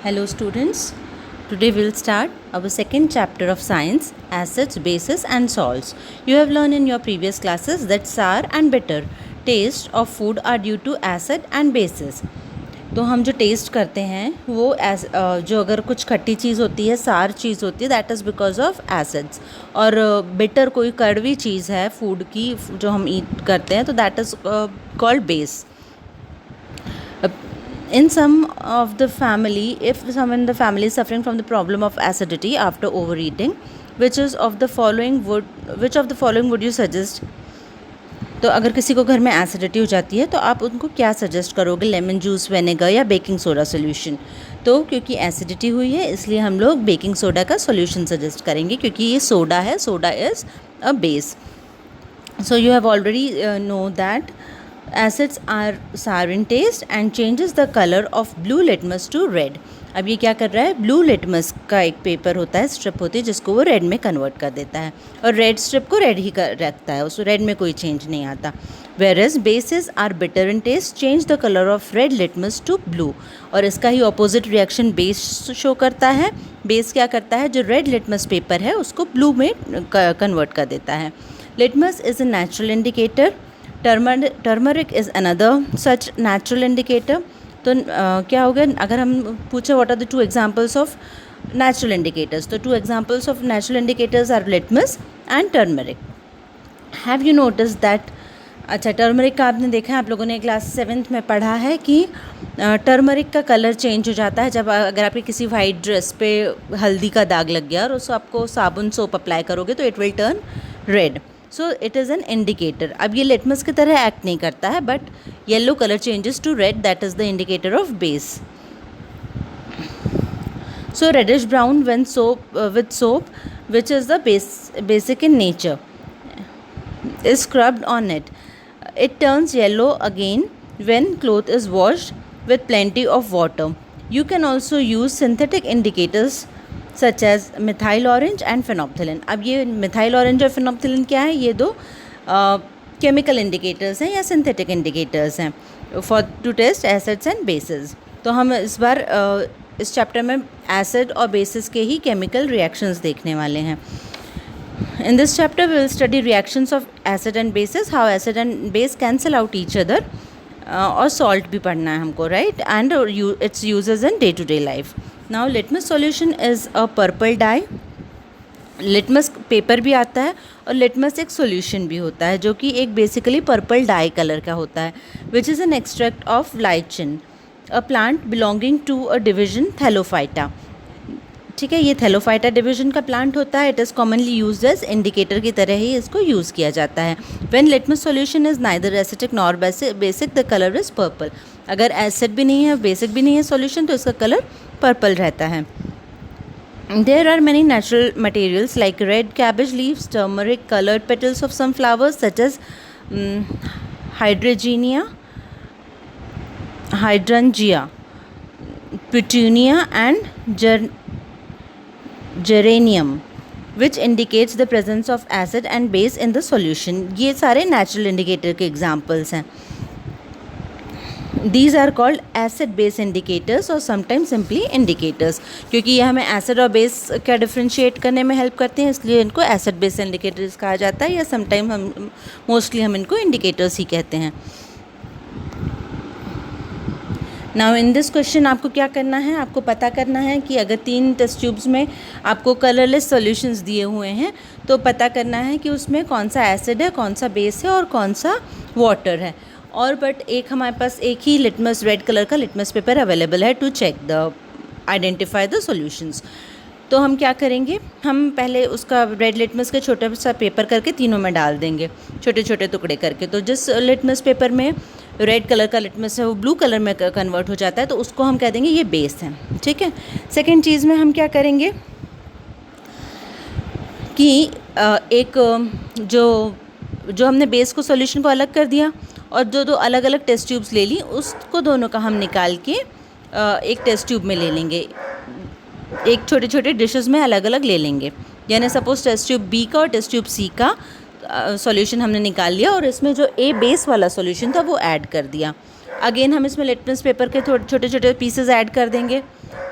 Hello students, today we'll start our second chapter of science, acids, bases and salts. You have learned in your previous classes that sour and bitter taste of food are due to acid and bases. तो हम जो test करते हैं वो जो अगर कुछ खट्टी चीज़ होती है, सार चीज़ होती है, that is because of acids. और बिटर कोई कड़वी चीज़ है फूड की जो हम ईट करते हैं तो that is called base. In some of the family, if someone in the family is suffering from the problem of acidity after overeating, which of the following would you suggest? तो अगर किसी को घर में एसिडिटी हो जाती है तो आप उनको क्या सजेस्ट करोगे, लेमन जूस, विनेगर या बेकिंग सोडा सोल्यूशन? तो क्योंकि एसिडिटी हुई है इसलिए हम लोग बेकिंग सोडा का सोल्यूशन सजेस्ट करेंगे क्योंकि ये सोडा है, soda is a base. So you have already know that acids are sour in taste and changes the color of blue litmus to red. अब ये क्या कर रहा है, ब्लू लिटमस का एक पेपर होता है, स्ट्रिप होती है जिसको वो रेड में कन्वर्ट कर देता है और रेड स्ट्रिप को रेड ही रखता है, उस रेड में कोई चेंज नहीं आता. whereas bases are bitter in taste, change the color of red litmus to blue. और इसका ही ऑपोजिट रिएक्शन बेस शो करता है. बेस क्या करता है, जो रेड लिटमस पेपर है उसको ब्लू में कन्वर्ट कर देता है. Litmus is a natural indicator. Turmeric is another such natural indicator. तो क्या होगा अगर हम पूछे what are the two examples of natural indicators, तो two examples of natural indicators are litmus and turmeric. Have you notice that, अच्छा turmeric का आपने देखा है, आप लोगों ने क्लास 7th में पढ़ा है कि टर्मरिक का कलर चेंज हो जाता है जब अगर आपकी किसी वाइट ड्रेस पे हल्दी का दाग लग गया और उसको आपको साबुन सोप अप्लाई करोगे तो it will turn red. So it is an indicator. अब ये लिटमस की तरह एक्ट नहीं करता है but yellow colour changes to red, that is the indicator of base. So reddish brown when with soap which is the basic in nature is scrubbed on it. It turns yellow again when cloth is washed with plenty of water. You can also use synthetic indicators such as methyl orange and phenolphthalein. अब ये methyl orange और फेनोप्थिलिन क्या है, ये दो chemical indicators हैं या synthetic indicators हैं for to test acids and bases. तो हम इस बार इस चैप्टर में एसिड और बेसिस के ही केमिकल रिएक्शंस देखने वाले हैं. In this chapter we will study reactions of acid and bases, how acid and base cancel out each other, और सॉल्ट भी पढ़ना है हमको, right, and its uses in day to day life. Now litmus solution is a purple dye. Litmus paper भी आता है और litmus एक सॉल्यूशन भी होता है जो कि एक बेसिकली पर्पल डाई कलर का होता है, which is an extract of lichen, a plant belonging to a division thallophyta. ठीक है, ये थैलोफाइटा डिवीजन का प्लांट होता है. It is commonly used as indicator की तरह ही इसको यूज़ किया जाता है. When litmus solution is neither acidic nor basic the colour is purple. अगर एसिड भी नहीं है, बेसिक भी नहीं है सॉल्यूशन, तो इसका कलर पर्पल रहता है. There are many natural materials like red cabbage leaves, turmeric, colored petals of some flowers such as hydrangea, petunia and geranium, which indicates the presence of acid and base in the solution. ये सारे natural indicator के examples हैं. These are called acid base indicators और sometimes simply indicators, क्योंकि ये हमें acid और base का differentiate करने में help करते हैं इसलिए इनको acid base indicators कहा जाता है, या sometime हम mostly हम इनको indicators ही कहते हैं. Now in this question आपको क्या करना है, आपको पता करना है कि अगर 3 टेस्ट ट्यूब्स में आपको कलरलेस सॉल्यूशंस दिए हुए हैं तो पता करना है कि उसमें कौन सा एसिड है, कौन सा बेस है और कौन सा वाटर है. और बट एक हमारे पास एक ही लिटमस रेड कलर का लिटमस पेपर अवेलेबल है to check the identify the solutions. तो हम क्या करेंगे, हम पहले उसका रेड लिटमस के छोटा सा पेपर करके तीनों में डाल देंगे छोटे छोटे टुकड़े करके. तो जिस लिटमस पेपर में रेड कलर का लिटमस है वो ब्लू कलर में कन्वर्ट हो जाता है तो उसको हम कह देंगे ये बेस है. ठीक है. सेकेंड चीज़ में हम क्या करेंगे कि एक जो हमने बेस को सॉल्यूशन को अलग कर दिया और जो दो अलग अलग टेस्ट ट्यूब्स ले ली उसको दोनों का हम निकाल के एक टेस्ट ट्यूब में ले लेंगे, एक छोटे छोटे डिशेस में अलग अलग ले लेंगे. यानी सपोज टेस्ट ट्यूब बी का और टेस्ट ट्यूब सी का सॉल्यूशन हमने निकाल लिया और इसमें जो ए बेस वाला सॉल्यूशन था वो ऐड कर दिया. अगेन हम इसमें लिटमस पेपर के छोटे छोटे पीसेस ऐड कर देंगे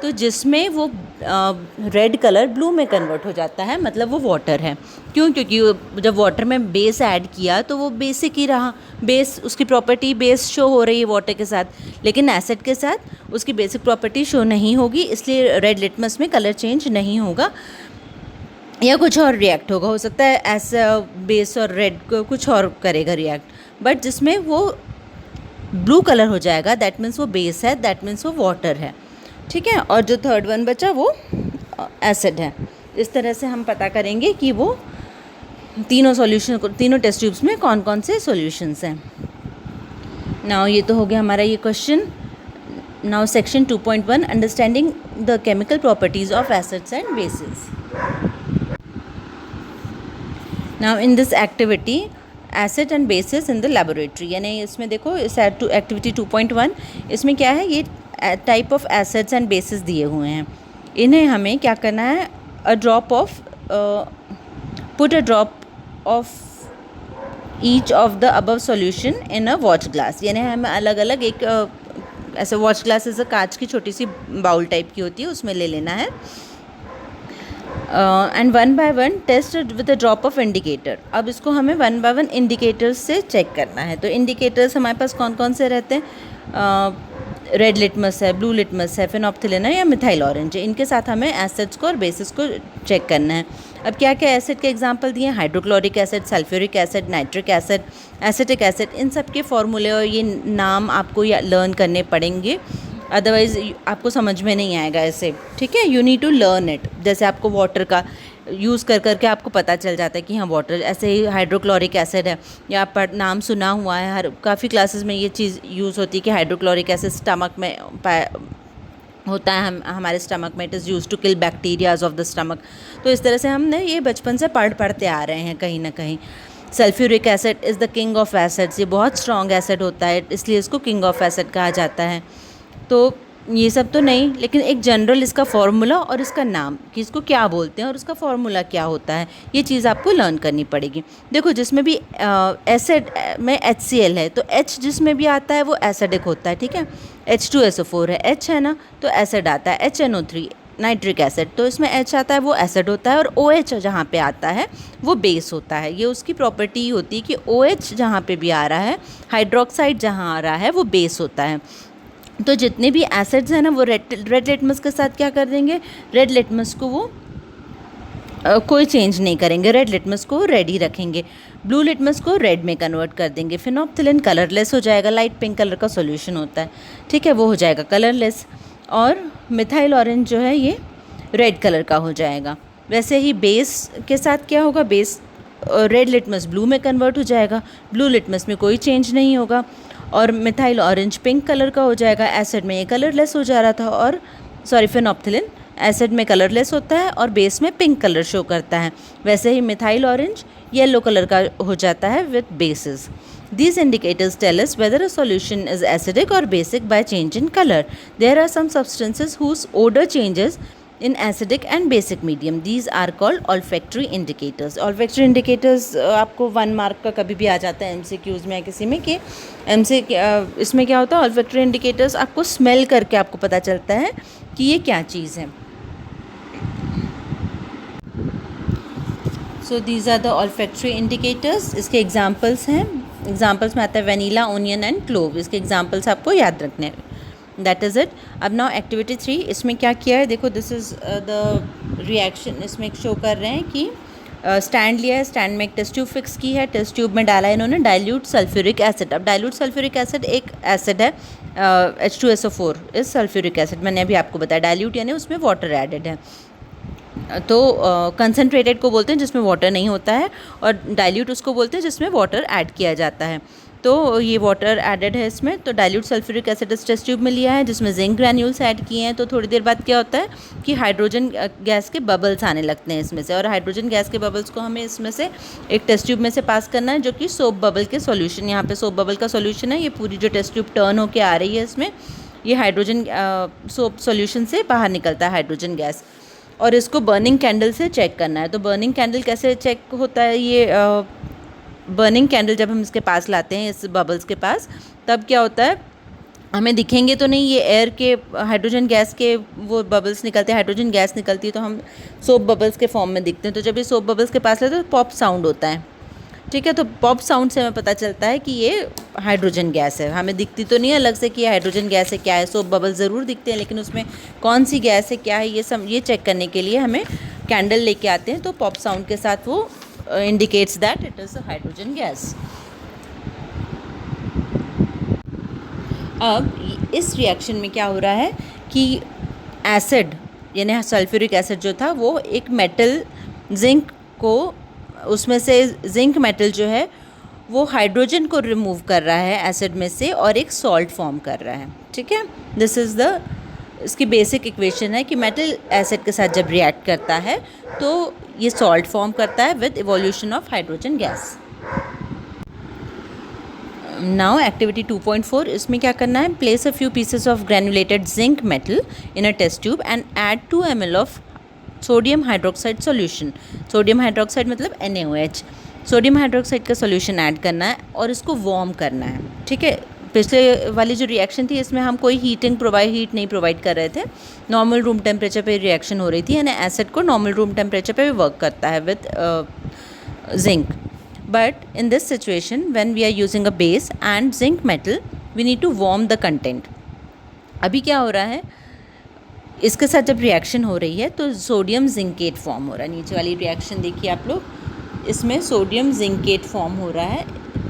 तो जिसमें वो रेड कलर ब्लू में कन्वर्ट हो जाता है, मतलब वो वाटर है। क्यों? क्योंकि जब वाटर में बेस ऐड किया तो वो बेसिक ही रहा, बेस उसकी प्रॉपर्टी बेस शो हो रही है वाटर के साथ, लेकिन एसिड के साथ उसकी बेसिक प्रॉपर्टी शो नहीं होगी, इसलिए रेड लिटमस में कलर चेंज नहीं होगा या कुछ और रिएक्ट होगा। हो सकता है ऐसा बेस और रेड को कुछ और करेगा रिएक्ट, बट जिसमें वो ब्लू कलर हो जाएगा दैट मीन्स वो बेस है, दैट मीन्स वो वाटर है। ठीक है, और जो थर्ड वन बचा वो एसिड है। इस तरह से हम पता करेंगे कि वो तीनों टेस्ट ट्यूब्स में कौन कौन से सॉल्यूशंस हैं। नाउ ये तो हो गया हमारा ये question. Now section 2.1 understanding the chemical properties of acids and basis. Now in this activity acid and basis in the laboratory, यानी इसमें देखो इस एक्टिविटी 2.1 इसमें क्या है, ये type of acids and basis दिए हुए हैं। इन्हें हमें क्या करना है, put a drop of each of the above solution in a watch glass, यानी हमें अलग अलग एक ऐसे वॉच ग्लास ऐसे कांच की छोटी सी बाउल टाइप की होती है, उसमें ले लेना है। And one by one test with a drop of indicator. अब इसको हमें वन बाय वन इंडिकेटर्स से चेक करना है। तो इंडिकेटर्स हमारे पास कौन कौन से रहते हैं, रेड लिटमस है, ब्लू लिटमस है, फिनोप्थिलिन है या मिथाइल ऑरेंज है। इनके साथ हमें एसिड्स को और बेसिस को चेक करना है। अब क्या क्या एसिड के एग्जांपल दिए हैं, hydrochloric acid, sulphuric acid, nitric acid, acetic acid. इन सब के फॉर्मूले और ये नाम आपको लर्न करने पड़ेंगे, अदरवाइज़ आपको समझ में नहीं आएगा ऐसे। ठीक है, you need to learn it. जैसे आपको वाटर का यूज़ कर करके आपको पता चल जाता है कि हाँ वाटर, ऐसे ही हाइड्रोक्लोरिक एसिड है, या आप नाम सुना हुआ है, हर काफ़ी क्लासेस में ये चीज़ यूज़ होती है कि हाइड्रोक्लोरिक एसिड स्टमक में होता है, हमारे स्टमक में, it is use to kill bacterias of the stomach. तो इस तरह से हमने ये बचपन से पढ़ते आ रहे हैं कहीं ना कहीं। Sulphuric acid is the king of acids, ये बहुत स्ट्रॉन्ग एसिड होता है, इसलिए इसको किंग ऑफ एसिड कहा जाता है। तो ये सब तो नहीं, लेकिन एक जनरल इसका फॉर्मूला और इसका नाम कि इसको क्या बोलते हैं और उसका फॉर्मूला क्या होता है, ये चीज़ आपको लर्न करनी पड़ेगी। देखो जिसमें भी एसिड में HCl है, तो H जिसमें भी आता है वो एसिडिक होता है। ठीक है, H2SO4 है, H है ना, तो एसिड आता है। HNO3 नाइट्रिक एसिड, तो इसमें H आता है वो एसिड होता है, और OH जहाँ पे आता है वो बेस होता है। ये उसकी प्रॉपर्टी होती है कि OH जहाँ पे भी आ रहा है, हाइड्रोक्साइड जहाँ आ रहा है, वो बेस होता है। तो जितने भी एसिड्स हैं ना वो रेड लिटमस के साथ क्या कर देंगे, रेड लिटमस को वो कोई चेंज नहीं करेंगे, रेड लिटमस को रेड ही रखेंगे। ब्लू लिटमस को रेड में कन्वर्ट कर देंगे। फिनोप्थिलिन कलरलेस हो जाएगा, लाइट पिंक कलर का सॉल्यूशन होता है। ठीक है, वो हो जाएगा कलरलेस। और मिथाइल ऑरेंज जो है ये रेड कलर का हो जाएगा। वैसे ही बेस के साथ क्या होगा, बेस रेड लिटमस ब्लू में कन्वर्ट हो जाएगा, ब्लू लिटमस में कोई चेंज नहीं होगा, और मिथाइल ऑरेंज पिंक कलर का हो जाएगा। एसिड में ये कलरलेस हो जा रहा था, और फिनोप्थिलिन एसिड में कलरलेस होता है और बेस में पिंक कलर शो करता है। वैसे ही मिथाइल ऑरेंज येलो कलर का हो जाता है with basis. These indicators tell us whether a solution is acidic or basic by change in color. There are some substances whose odor changes in acidic and basic medium. These are called olfactory indicators. Olfactory indicators आपको 1 mark का कभी भी आ जाता है MCQs में या किसी में कि इसमें क्या होता है, olfactory indicators आपको स्मेल करके आपको पता चलता है कि ये क्या चीज़ है। So these are the olfactory indicators. इसके एग्जाम्पल्स हैं, एग्जाम्पल्स में आता है वनीला, ओनियन एंड क्लोव। इसके एग्जाम्पल्स आपको याद रखने हैं। That is it. अब नाउ एक्टिविटी 3, इसमें क्या किया है, देखो दिस इज़ द रिएक्शन। इसमें शो कर रहे हैं कि स्टैंड लिया है, स्टैंड में एक टेस्ट ट्यूब फिक्स की है, टेस्ट ट्यूब में डाला है इन्होंने डाइल्यूट सल्फ्यूरिक एसिड। अब डाइल्यूट सल्फ्यूरिक एसिड एक एसिड है, H2SO4 इज सल्फ्यूरिक एसिड। मैंने अभी आपको बताया डाइल्यूट यानी उसमें वाटर एडेड है। तो कंसनट्रेटेड को बोलते हैं जिसमें वाटर नहीं होता है, और डाइल्यूट उसको बोलते हैं जिसमें वाटर ऐड किया जाता है। तो ये वाटर एडेड है इसमें। तो डाइल्यूट सल्फ्यूरिक एसिड इस टेस्ट ट्यूब में लिया है जिसमें जिंक ग्रैन्यूल्स ऐड किए हैं। तो थोड़ी देर बाद क्या होता है कि हाइड्रोजन गैस के बबल्स आने लगते हैं इसमें से, और हाइड्रोजन गैस के बबल्स को हमें इसमें से एक टेस्ट ट्यूब में से पास करना है, जो कि सोप बबल के सॉल्यूशन, यहाँ पे सोप बबल का सॉल्यूशन है। ये पूरी जो टेस्ट ट्यूब टर्न होके आ रही है इसमें, ये हाइड्रोजन सोप सॉल्यूशन से बाहर निकलता है हाइड्रोजन गैस, और इसको बर्निंग कैंडल से चेक करना है। तो बर्निंग कैंडल कैसे चेक होता है, ये बर्निंग कैंडल जब हम इसके पास लाते हैं, इस बबल्स के पास, तब क्या होता है हमें दिखेंगे तो नहीं, ये एयर के हाइड्रोजन गैस के वो बबल्स निकलते हैं, हाइड्रोजन गैस निकलती है तो हम सोप बबल्स के फॉर्म में दिखते हैं। तो जब ये सोप बबल्स के पास लेते हैं तो पॉप साउंड होता है, ठीक है। तो पॉप साउंड से हमें पता चलता है कि ये हाइड्रोजन गैस है। हमें दिखती तो नहीं है अलग से कि ये हाइड्रोजन गैस है क्या है, सोप बबल्स ज़रूर दिखते हैं, लेकिन उसमें कौन सी गैस है क्या है ये चेक करने के लिए हमें कैंडल लेके आते हैं। तो पॉप साउंड के साथ वो indicates that it is a hydrogen gas. अब इस रिएक्शन में क्या हो रहा है कि एसिड यानी सल्फ्यूरिक एसिड जो था वो एक मेटल जिंक को, उसमें से जिंक मेटल जो है वो हाइड्रोजन को रिमूव कर रहा है एसिड में से और एक सॉल्ट फॉर्म कर रहा है, ठीक है। दिस इज़ द इसकी बेसिक इक्वेशन है कि मेटल एसिड के साथ जब रिएक्ट करता है तो ये सॉल्ट फॉर्म करता है with evolution of hydrogen gas. Now activity 2.4, इसमें क्या करना है, place a few pieces of granulated zinc metal in a test tube and add 2 ml of sodium hydroxide solution. Sodium hydroxide मतलब NaOH। सोडियम हाइड्रोक्साइड का solution add करना है और इसको वार्म करना है, ठीक है। पिछले वाली जो रिएक्शन थी इसमें हम कोई हीट नहीं प्रोवाइड कर रहे थे, नॉर्मल रूम टेम्परेचर पे रिएक्शन हो रही थी, यानी एसिड को नॉर्मल रूम टेम्परेचर पे वर्क करता है with zinc. But in this situation, when we are using a base and zinc metal, we need to warm the content. अभी क्या हो रहा है, इसके साथ जब रिएक्शन हो रही है तो सोडियम जिंकेट फॉर्म हो रहा है। नीचे वाली रिएक्शन देखिए आप लोग, इसमें सोडियम जिंकेट फॉर्म हो रहा है।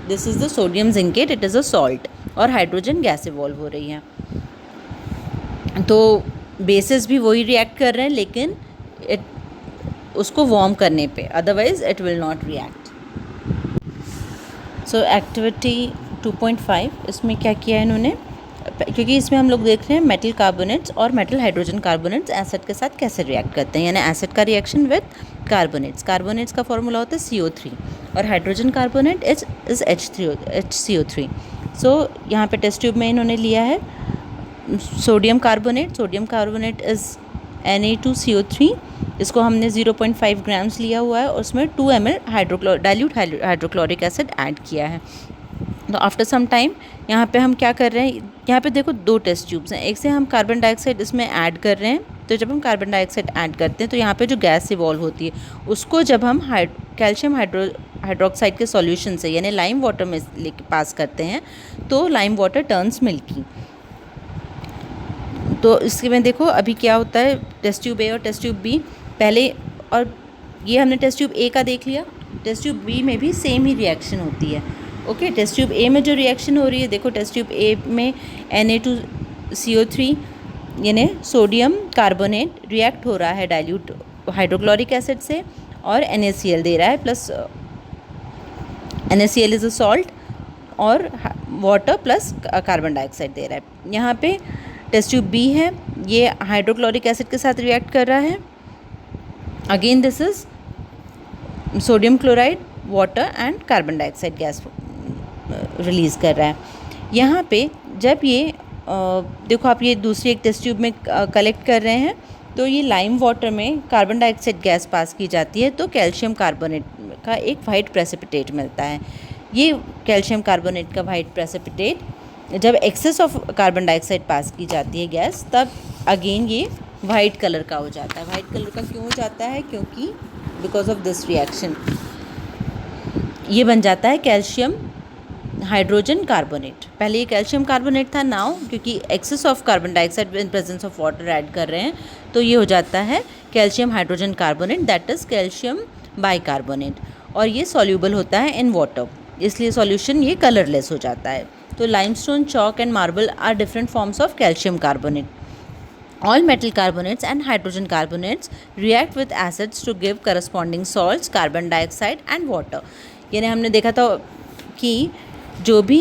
This is the sodium zincate, it is a salt, और हाइड्रोजन गैस इवॉल्व हो रही है। तो बेसिस भी वही रिएक्ट कर रहे हैं लेकिन उसको वार्म करने पे, otherwise it will not react. So activity 2.5, इसमें क्या किया है इन्होंने, क्योंकि इसमें हम लोग देख रहे हैं मेटल कार्बोनेट्स और मेटल हाइड्रोजन कार्बोनेट्स एसिड के साथ कैसे रिएक्ट करते हैं, यानी एसिड का रिएक्शन विद कार्बोनेट्स। कार्बोनेट्स का फॉर्मूला होता है CO3 और हाइड्रोजन कार्बोनेट इज HCO3। सो यहाँ पे टेस्ट ट्यूब में इन्होंने लिया है सोडियम कार्बोनेट इज़ Na2CO3। इसको हमने 0.5 ग्राम्स लिया हुआ है और उसमें 2 ml dilute hydrochloric acid add किया है। तो आफ्टर सम टाइम यहाँ पे हम क्या कर रहे हैं, यहाँ पे देखो 2 टेस्ट ट्यूब्स हैं, एक से हम कार्बन डाइऑक्साइड इसमें ऐड कर रहे हैं। तो जब हम कार्बन डाइऑक्साइड ऐड करते हैं तो यहाँ पे जो गैस इवॉल्व होती है उसको जब हम कैल्शियम हाइड्रोक्साइड के सॉल्यूशन से यानी लाइम वाटर में लेके पास करते हैं तो लाइम वाटर टर्न्स मिल्की। तो इसके में देखो अभी क्या होता है, टेस्ट ट्यूब A और टेस्ट ट्यूब B पहले, और ये हमने टेस्ट ट्यूब A का देख लिया, टेस्ट ट्यूब B में भी सेम ही रिएक्शन होती है। ओके, टेस्ट ट्यूब A में जो रिएक्शन हो रही है, देखो टेस्ट ट्यूब A में Na2CO3 यानी सोडियम कार्बोनेट रिएक्ट हो रहा है डाइल्यूट हाइड्रोक्लोरिक एसिड से और NaCl दे रहा है, plus NaCl is a salt, और वाटर प्लस कार्बन डाइऑक्साइड दे रहा है। यहाँ पे टेस्ट ट्यूब B है, ये हाइड्रोक्लोरिक एसिड के साथ रिएक्ट कर रहा है। Again this is sodium chloride, water and carbon dioxide gas release कर रहा है। यहाँ पे जब ये देखो आप ये दूसरी एक टेस्ट ट्यूब में कलेक्ट कर रहे हैं तो ये लाइम वाटर में कार्बन डाइऑक्साइड गैस पास की जाती है तो कैल्शियम कार्बोनेट का एक वाइट प्रेसिपिटेट मिलता है। ये कैल्शियम कार्बोनेट का वाइट प्रेसिपिटेट जब एक्सेस ऑफ कार्बन डाइऑक्साइड पास की जाती है गैस, तब अगेन ये वाइट कलर का हो जाता है। वाइट कलर का क्यों हो जाता है, क्योंकि बिकॉज ऑफ दिस रिएक्शन ये बन जाता है कैल्शियम हाइड्रोजन कार्बोनेट। पहले ये कैल्शियम कार्बोनेट था, नाउ क्योंकि excess of carbon dioxide in presence of water add कर रहे हैं तो ये हो जाता है calcium hydrogen carbonate, that is calcium bicarbonate, और ये सॉल्यूबल होता है इन वाटर, इसलिए सॉल्यूशन ये कलरलेस हो जाता है। तो limestone, chalk and marble are different forms of calcium carbonate. All metal carbonates and hydrogen carbonates react with acids to give corresponding salts, carbon dioxide and water। यानी हमने देखा था कि जो भी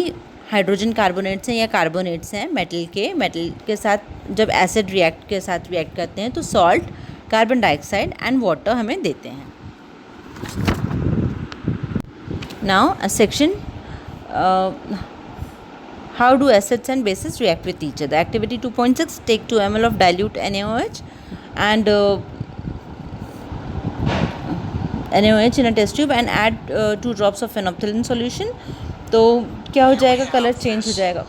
हाइड्रोजन कार्बोनेट्स हैं या कार्बोनेट्स हैं मेटल के साथ जब एसिड के साथ रिएक्ट करते हैं तो salt, carbon dioxide and water हमें देते हैं। Now a section how do acids and bases react with each other। Activity 2.6, take 2 ml of dilute NaOH and NaOH in a test tube and add 2 drops of phenolphthalein solution। तो क्या हो जाएगा, colour change हो जाएगा।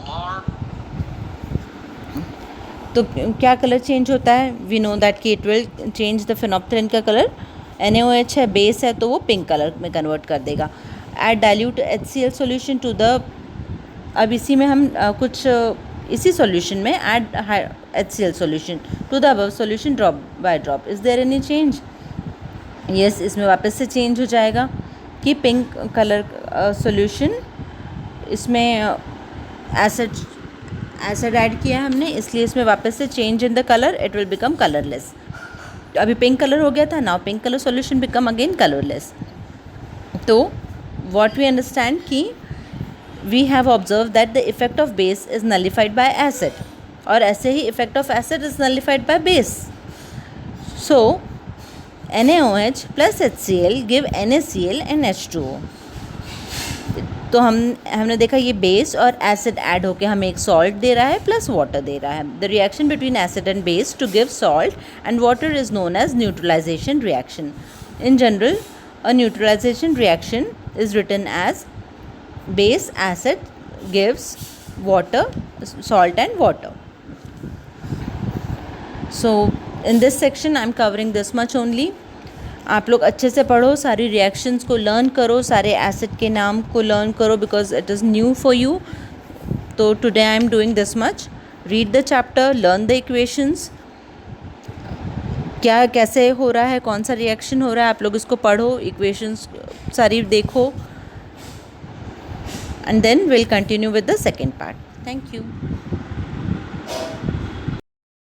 तो क्या colour change होता है? वी नो दैट कि इट विल चेंज द फिनोप्थेलिन का कलर। NaOH है, बेस है, तो वो पिंक कलर में कन्वर्ट कर देगा। Add dilute HCl solution to the, अब इसी में हम इसी सॉल्यूशन में add HCl solution to the above solution drop by drop. Is there any change? Yes, इसमें वापस से चेंज हो जाएगा कि पिंक कलर सॉल्यूशन, इसमें एसिड ऐड किया हमने, इसलिए इसमें वापस से change in the colour, it will become colourless. अभी पिंक कलर हो गया था, now pink colour solution become again colourless. तो व्हाट वी अंडरस्टैंड कि we have observe that the effect of base is nullified by acid, और ऐसे ही effect of acid is nullified by base. So NaOH plus HCl give NaCl and H2O। तो हमने देखा ये base और acid add होके हमें एक सॉल्ट दे रहा है प्लस वाटर दे रहा है। The reaction between acid and base to give salt and water is known as neutralisation reaction. In general a neutralisation reaction is written as base acid gives water, salt and water. So in this section I am covering this much only. आप लोग अच्छे से पढ़ो, सारी reactions को learn करो, सारे acid के नाम को लर्न करो because it is new for you. तो today I am doing this much. Read the chapter, learn the equations, क्या कैसे हो रहा है, कौन सा रिएक्शन हो रहा है, आप लोग इसको पढ़ो, इक्वेशंस सारी देखो, and then we'll continue with the second part. Thank you.